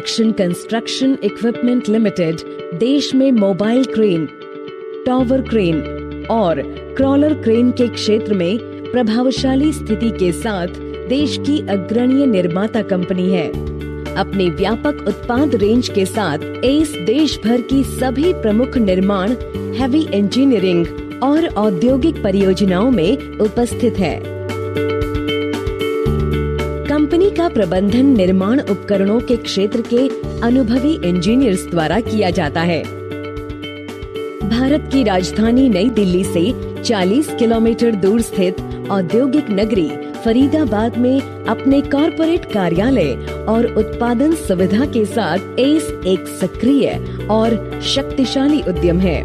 Action construction equipment limited देश में mobile crane, tower crane और क्रॉलर क्रेन के क्षेत्र में प्रभावशाली स्थिति के साथ देश की अग्रणी निर्माता कंपनी है। अपने व्यापक उत्पाद रेंज के साथ एस देश भर की सभी प्रमुख निर्माण, हैवी इंजीनियरिंग और औद्योगिक परियोजनाओं में उपस्थित है। कंपनी का प्रबंधन निर्माण उपकरणों के क्षेत्र के अनुभवी इंजीनियर्स द्वारा किया जाता है। भारत की राजधानी नई दिल्ली से 40 किलोमीटर दूर स्थित औद्योगिक नगरी फरीदाबाद में अपने कॉरपोरेट कार्यालय और उत्पादन सुविधा के साथ एस एक सक्रिय और शक्तिशाली उद्यम है।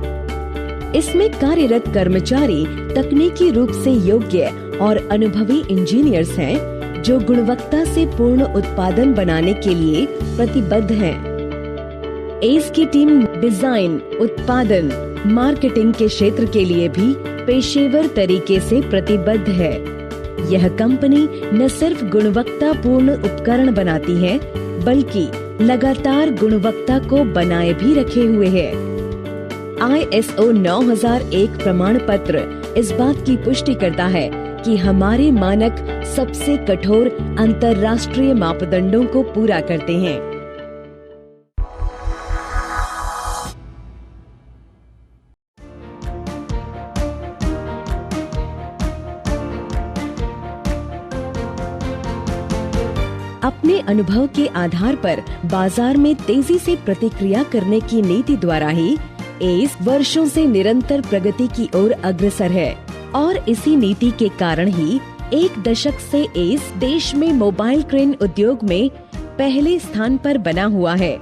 इसमें कार्यरत कर्मचारी तकनीकी रूप से योग्य और अनुभवी इंजीनियर्स हैं, जो गुणवत्ता से पूर्ण उत्पादन बनाने के लिए प्रतिबद्ध हैं। एस की टीम डिजाइन, उत्पादन, मार्केटिंग के क्षेत्र के लिए भी पेशेवर तरीके से प्रतिबद्ध है। यह कंपनी न सिर्फ गुणवत्तापूर्ण उपकरण बनाती है, बल्कि लगातार गुणवत्ता को बनाए भी रखे हुए है। ISO 9001 प्रमाण पत्र इस बात की पुष्टि करता है कि हमारे मानक सबसे कठोर अंतर्राष्ट्रीय मापदंडों को पूरा करते हैं। अपने अनुभव के आधार पर बाजार में तेजी से प्रतिक्रिया करने की नीति द्वारा ही एस वर्षों से निरंतर प्रगति की ओर अग्रसर है और इसी नीति के कारण ही एक दशक से एस देश में मोबाइल क्रेन उद्योग में पहले स्थान पर बना हुआ है।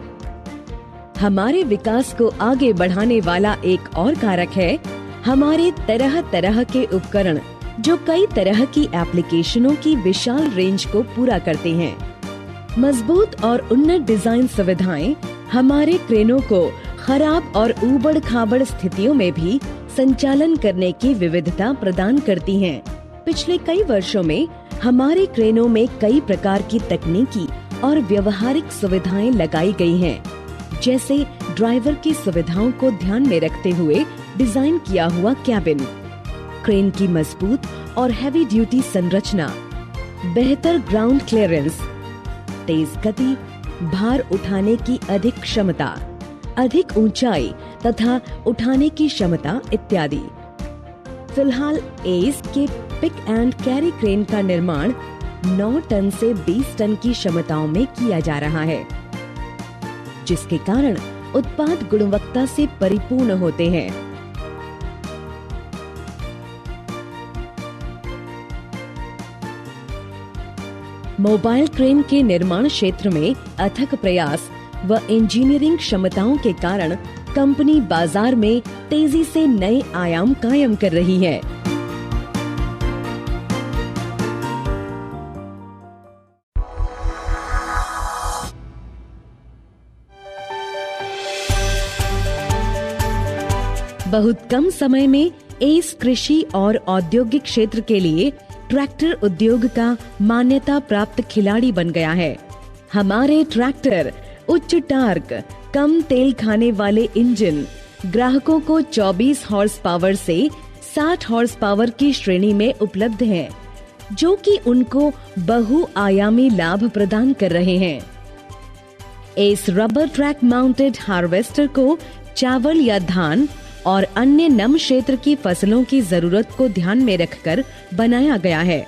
हमारे विकास को आगे बढ़ाने वाला एक और कारक है हमारे तरह तरह के उपकरण, जो कई तरह की एप्लीकेशनों की विशाल रेंज को पूरा करते हैं। मजबूत और उन्नत डिजाइन सुविधाएं हमारे क्रेनों को खराब और ऊबड़ खाबड़ स्थितियों में भी संचालन करने की विविधता प्रदान करती हैं। पिछले कई वर्षों में हमारे क्रेनों में कई प्रकार की तकनीकी और व्यवहारिक सुविधाएं लगाई गई हैं, जैसे ड्राइवर की सुविधाओं को ध्यान में रखते हुए डिजाइन किया हुआ कैबिन, क्रेन की मजबूत और हैवी ड्यूटी संरचना, बेहतर ग्राउंड क्लियरेंस, तेज गति, भार उठाने की अधिक क्षमता, अधिक ऊंचाई तथा उठाने की क्षमता इत्यादि। फिलहाल एस के पिक एंड कैरी क्रेन का निर्माण 9 टन से 20 टन की क्षमताओं में किया जा रहा है, जिसके कारण उत्पाद गुणवत्ता से परिपूर्ण होते हैं। मोबाइल क्रेन के निर्माण क्षेत्र में अथक प्रयास व इंजीनियरिंग क्षमताओं के कारण कंपनी बाजार में तेजी से नए आयाम कायम कर रही है। बहुत कम समय में एस कृषि और औद्योगिक क्षेत्र के लिए ट्रैक्टर उद्योग का मान्यता प्राप्त खिलाड़ी बन गया है। हमारे ट्रैक्टर उच्च टार्क, कम तेल खाने वाले इंजन ग्राहकों को 24 हॉर्स पावर से 60 हॉर्स पावर की श्रेणी में उपलब्ध हैं, जो कि उनको बहुआयामी लाभ प्रदान कर रहे हैं। इस रबर ट्रैक माउंटेड हार्वेस्टर को चावल या धान और अन्य नम क्षेत्र की फसलों की जरूरत को ध्यान में रखकर बनाया गया है।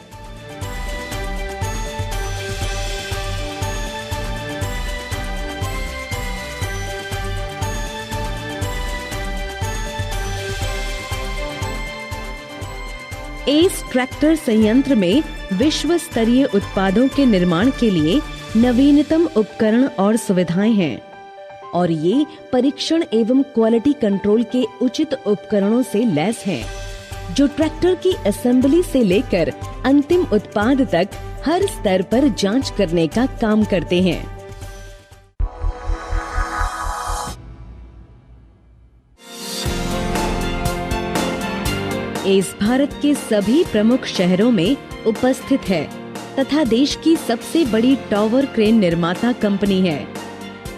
एस ट्रैक्टर संयंत्र में विश्व स्तरीय उत्पादों के निर्माण के लिए नवीनतम उपकरण और सुविधाएं हैं और ये परीक्षण एवं क्वालिटी कंट्रोल के उचित उपकरणों से लैस हैं, जो ट्रैक्टर की असेंबली से लेकर अंतिम उत्पाद तक हर स्तर पर जांच करने का काम करते हैं। एस भारत के सभी प्रमुख शहरों में उपस्थित है तथा देश की सबसे बड़ी टॉवर क्रेन निर्माता कंपनी है।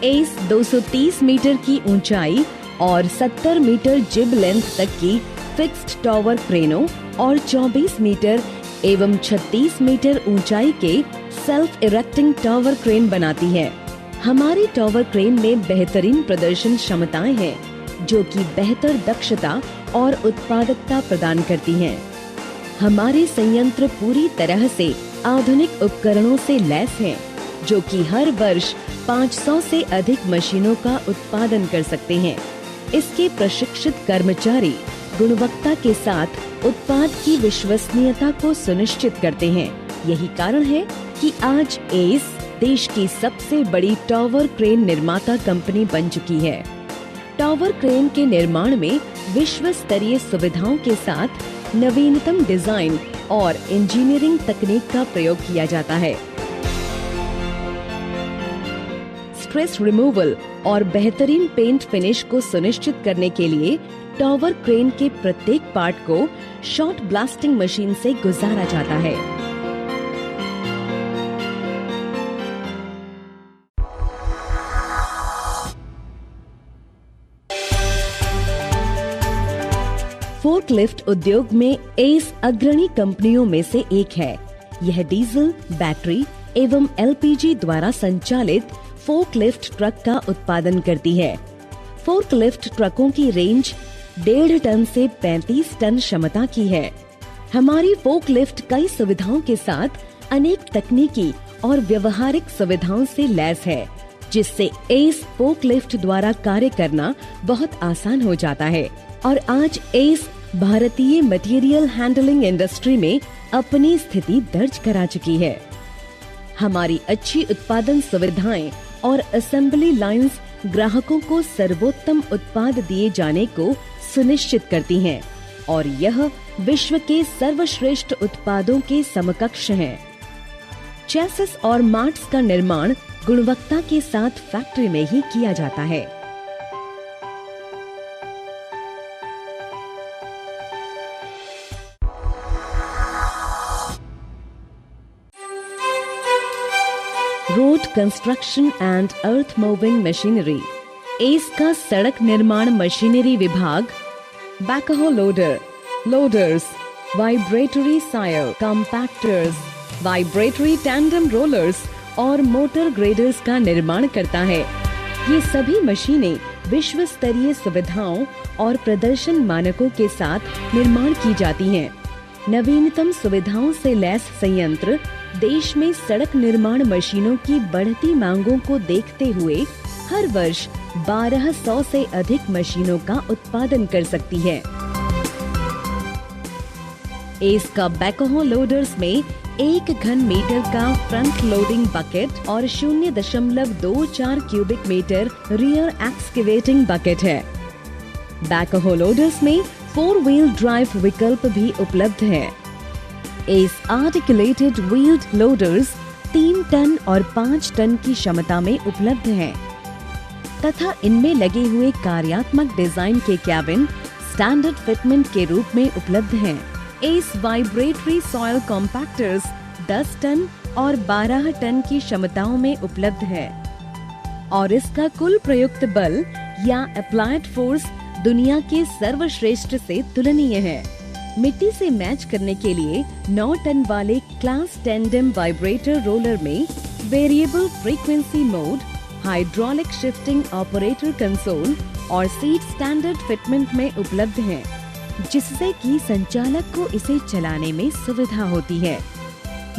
एस 230 मीटर की ऊंचाई और 70 मीटर जिब लेंथ तक की फिक्स्ड टॉवर क्रेनों और 24 मीटर एवं 36 मीटर ऊंचाई के सेल्फ इरेक्टिंग टॉवर क्रेन बनाती है। हमारी टॉवर क्रेन में बेहतरीन प्रदर्शन क्षमताएं हैं जो कि बेहतर दक्षता और उत्पादकता प्रदान करती हैं। हमारे संयंत्र पूरी तरह से आधुनिक उपकरणों से लैस हैं जो कि हर वर्ष 500 से अधिक मशीनों का उत्पादन कर सकते हैं। इसके प्रशिक्षित कर्मचारी गुणवत्ता के साथ उत्पाद की विश्वसनीयता को सुनिश्चित करते हैं। यही कारण है कि आज एस देश की सबसे बड़ी टॉवर क्रेन निर्माता कंपनी बन चुकी है। टॉवर क्रेन के निर्माण में विश्व स्तरीय सुविधाओं के साथ नवीनतम डिजाइन और इंजीनियरिंग तकनीक का प्रयोग किया जाता है। स्ट्रेस रिमूवल और बेहतरीन पेंट फिनिश को सुनिश्चित करने के लिए टॉवर क्रेन के प्रत्येक पार्ट को शॉर्ट ब्लास्टिंग मशीन से गुजारा जाता है। फोर्कलिफ्ट उद्योग में एस अग्रणी कंपनियों में से एक है। यह डीजल, बैटरी एवं एलपीजी द्वारा संचालित फोर्कलिफ्ट ट्रक का उत्पादन करती है। फोर्कलिफ्ट ट्रकों की रेंज 1.5 टन से 35 टन क्षमता की है। हमारी फोर्कलिफ्ट कई सुविधाओं के साथ अनेक तकनीकी और व्यवहारिक सुविधाओं से लैस है, जिससे एस फोर्कलिफ्ट द्वारा कार्य करना बहुत आसान हो जाता है और आज एस भारतीय मटेरियल हैंडलिंग इंडस्ट्री में अपनी स्थिति दर्ज करा चुकी है। हमारी अच्छी उत्पादन सुविधाएं और असेंबली लाइंस ग्राहकों को सर्वोत्तम उत्पाद दिए जाने को सुनिश्चित करती हैं और यह विश्व के सर्वश्रेष्ठ उत्पादों के समकक्ष है। चेसिस और मार्ट्स का निर्माण गुणवत्ता के साथ फैक्ट्री में ही किया जाता है। Road construction and earth moving machinery. Ace का सड़क निर्माण मशीनरी विभाग बैकहो लोडर, लोडर्स, वाइब्रेटरी सायर, कॉम्पैक्टर्स, वाइब्रेटरी टैंडम रोलर्स और मोटर ग्रेडर्स का निर्माण करता है। ये सभी मशीनें विश्व स्तरीय सुविधाओं और प्रदर्शन मानकों के साथ निर्माण की जाती हैं। नवीनतम सुविधाओं से लैस संयंत्र देश में सड़क निर्माण मशीनों की बढ़ती मांगों को देखते हुए हर वर्ष 1200 से अधिक मशीनों का उत्पादन कर सकती है। एस का बैकहो लोडर्स में 1 घन मीटर का फ्रंट लोडिंग बकेट और 0.24 cubic metre rear excavating bucket है। बैकहो लोडर्स में 4 व्हील ड्राइव विकल्प भी उपलब्ध है। एस आर्टिकुलेटेड व्हील्ड लोडर्स 3 टन और 5 टन की क्षमता में उपलब्ध हैं तथा इनमें लगे हुए कार्यात्मक डिजाइन के कैबिन स्टैंडर्ड फिटमेंट के रूप में उपलब्ध हैं। एस वाइब्रेटरी सॉइल कॉम्पैक्टर्स 10 टन और 12 टन की क्षमताओं में उपलब्ध है और इसका कुल प्रयुक्त बल या अप्लाइड फोर्स दुनिया के सर्वश्रेष्ठ से तुलनीय है। मिट्टी से मैच करने के लिए 9 टन वाले क्लास टेंडम वाइब्रेटर रोलर में variable frequency mode, hydraulic shifting operator console और सीट स्टैंडर्ड फिटमेंट में उपलब्ध हैं, जिससे कि संचालक को इसे चलाने में सुविधा होती है।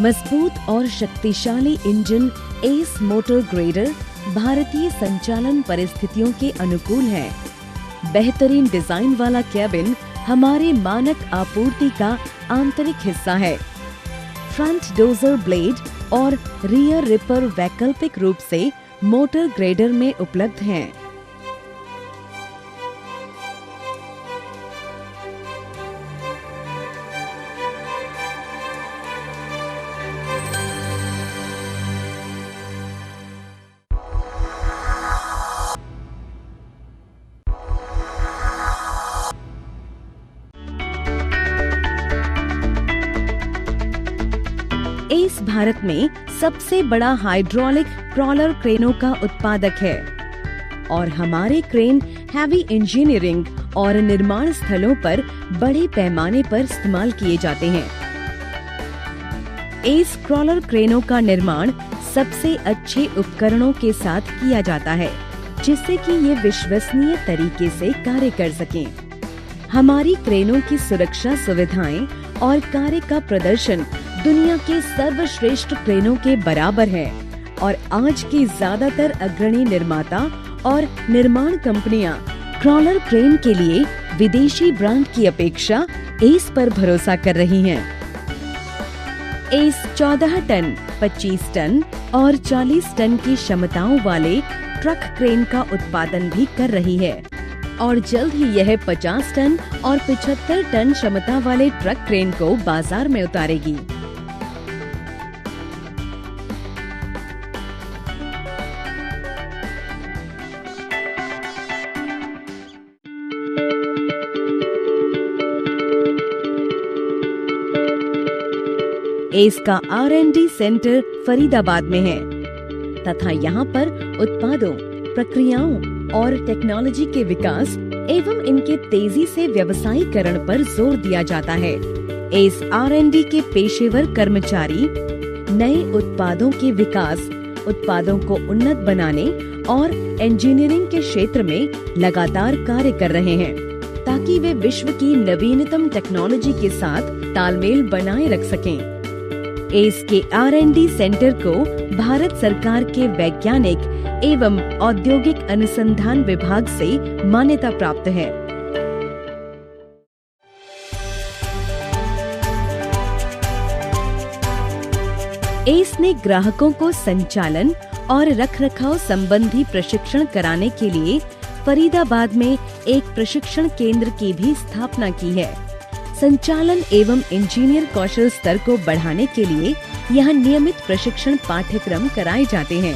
मजबूत और शक्तिशाली इंजन एस मोटर ग्रेडर भारतीय संचालन परिस्थितियों के अनुकूल है। बेहतरीन डिजाइन वाला कैबिन हमारे मानक आपूर्ति का आंतरिक हिस्सा है। फ्रंट डोजर ब्लेड और रियर रिपर वैकल्पिक रूप से मोटर ग्रेडर में उपलब्ध हैं। एस भारत में सबसे बड़ा हाइड्रोलिक क्रॉलर क्रेनों का उत्पादक है और हमारे क्रेन हैवी इंजीनियरिंग और निर्माण स्थलों पर बड़े पैमाने पर इस्तेमाल किए जाते हैं। एस क्रॉलर क्रेनों का निर्माण सबसे अच्छे उपकरणों के साथ किया जाता है, जिससे कि ये विश्वसनीय तरीके से कार्य कर सकें। हमारी क्रेनों की सुरक्षा सुविधाएं और कार्य का प्रदर्शन दुनिया के सर्वश्रेष्ठ क्रेनों के बराबर है और आज की ज्यादातर अग्रणी निर्माता और निर्माण कंपनियां क्रॉलर क्रेन के लिए विदेशी ब्रांड की अपेक्षा एस पर भरोसा कर रही हैं। एस 14 टन, 25 टन और 40 टन की क्षमताओं वाले ट्रक क्रेन का उत्पादन भी कर रही है और जल्द ही यह 50 टन और 75 टन क्षमता वाले ट्रक क्रेन को बाजार में उतारेगी। एस का R&D सेंटर फरीदाबाद में है तथा यहाँ पर उत्पादों, प्रक्रियाओं और टेक्नोलॉजी के विकास एवं इनके तेजी से व्यवसायीकरण पर जोर दिया जाता है। एस R&D के पेशेवर कर्मचारी नए उत्पादों के विकास, उत्पादों को उन्नत बनाने और इंजीनियरिंग के क्षेत्र में लगातार कार्य कर रहे हैं ताकि वे विश्व की नवीनतम टेक्नोलॉजी के साथ तालमेल बनाए रख सकें। एस के R&D सेंटर को भारत सरकार के वैज्ञानिक एवं औद्योगिक अनुसंधान विभाग से मान्यता प्राप्त है। एस ने ग्राहकों को संचालन और रखरखाव संबंधी प्रशिक्षण कराने के लिए फरीदाबाद में एक प्रशिक्षण केंद्र की भी स्थापना की है। संचालन एवं इंजीनियर कौशल स्तर को बढ़ाने के लिए यहाँ नियमित प्रशिक्षण पाठ्यक्रम कराए जाते हैं।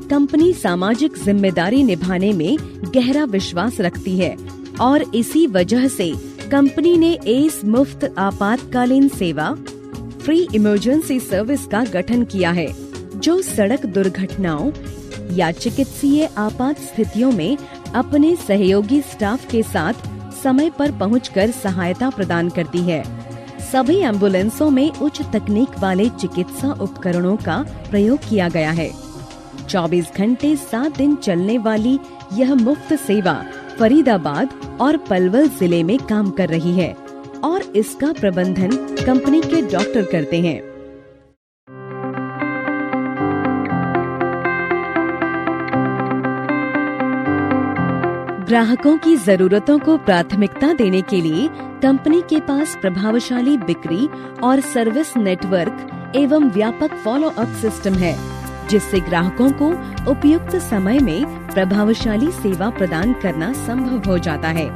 कंपनी सामाजिक जिम्मेदारी निभाने में गहरा विश्वास रखती है और इसी वजह से कंपनी ने एस मुफ्त आपातकालीन सेवा फ्री इमरजेंसी सर्विस का गठन किया है, जो सड़क दुर्घटनाओं या चिकित्सीय आपात स्थितियों में अपने सहयोगी स्टाफ के साथ समय पर पहुंचकर सहायता प्रदान करती है। सभी एम्बुलेंसों में उच्च तकनीक वाले चिकित्सा उपकरणों का प्रयोग किया गया है। 24 घंटे 7 दिन चलने वाली यह मुफ्त सेवा फरीदाबाद और पलवल जिले में काम कर रही है और इसका प्रबंधन कंपनी के डॉक्टर करते हैं। ग्राहकों की जरूरतों को प्राथमिकता देने के लिए कंपनी के पास प्रभावशाली बिक्री और सर्विस नेटवर्क एवं व्यापक फॉलो अप सिस्टम है, जिससे ग्राहकों को उपयुक्त समय में प्रभावशाली सेवा प्रदान करना संभव हो जाता है।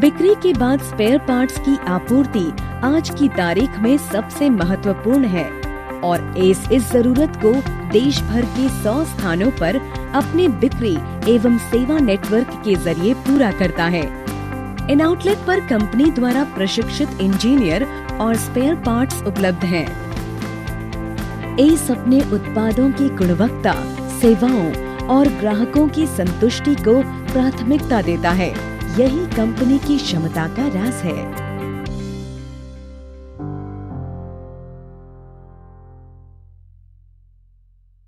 बिक्री के बाद स्पेयर पार्ट्स की आपूर्ति आज की तारीख में सबसे महत्वपूर्ण है और एस इस जरूरत को देश भर के 100 स्थानों पर अपने बिक्री एवं सेवा नेटवर्क के जरिए पूरा करता है। इन आउटलेट पर कंपनी द्वारा प्रशिक्षित इंजीनियर और स्पेयर पार्ट्स उपलब्ध हैं। एस अपने उत्पादों की गुणवत्ता, सेवाओं और ग्राहकों की संतुष्टि को प्राथमिकता देता है। यही कंपनी की क्षमता का राज है।